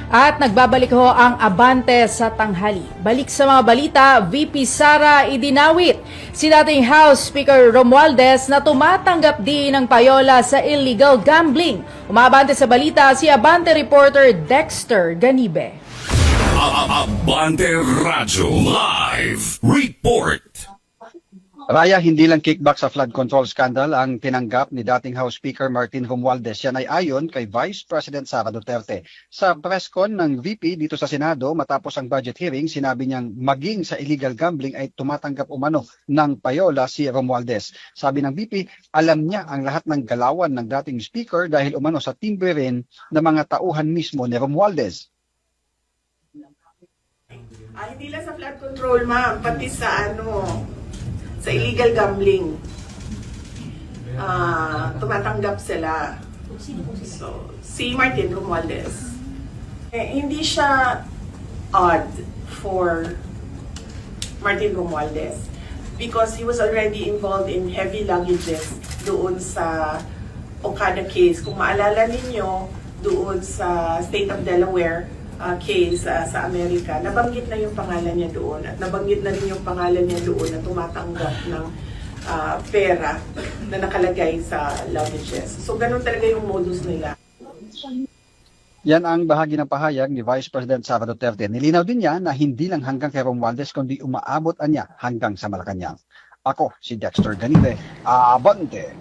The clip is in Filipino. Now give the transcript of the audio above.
At nagbabalik ho ang Abante sa tanghali. Balik sa mga balita, VP Sara idinawit si dating House Speaker Romualdez na tumatanggap din ng payola sa illegal gambling. Umabante sa balita si Abante reporter Dexter Ganibe. Abante Radyo Live Report. Raya, hindi lang kickback sa flood control scandal ang tinanggap ni dating House Speaker Martin Romualdez. Yan ay ayon kay Vice President Sara Duterte. Sa press con ng VP dito sa Senado matapos ang budget hearing, sinabi niyang maging sa illegal gambling ay tumatanggap umano ng payola si Romualdez. Sabi ng VP, alam niya ang lahat ng galawan ng dating Speaker dahil umano sa timbre rin ng mga tauhan mismo ni Romualdez. Hindi lang sa flood control, ma'am, pati sa sa illegal gambling. Tumatanggap sila. So, si Martin Romualdez. Hindi siya odd for Martin Romualdez because he was already involved in heavy luggages doon sa Okada case. Kung maalala ninyo, doon sa State of Delaware case sa Amerika, nabanggit na yung pangalan niya doon at nabanggit na rin yung pangalan niya doon na tumatanggap ng pera na nakalagay sa luggages. So, ganun talaga yung modus nila. Yan ang bahagi ng pahayag ni Vice President Sara Duterte. Nilinaw din niya na hindi lang hanggang kay Romualdez kundi umaabot niya hanggang sa Malacanang. Ako si Dexter Ganibe, Abante.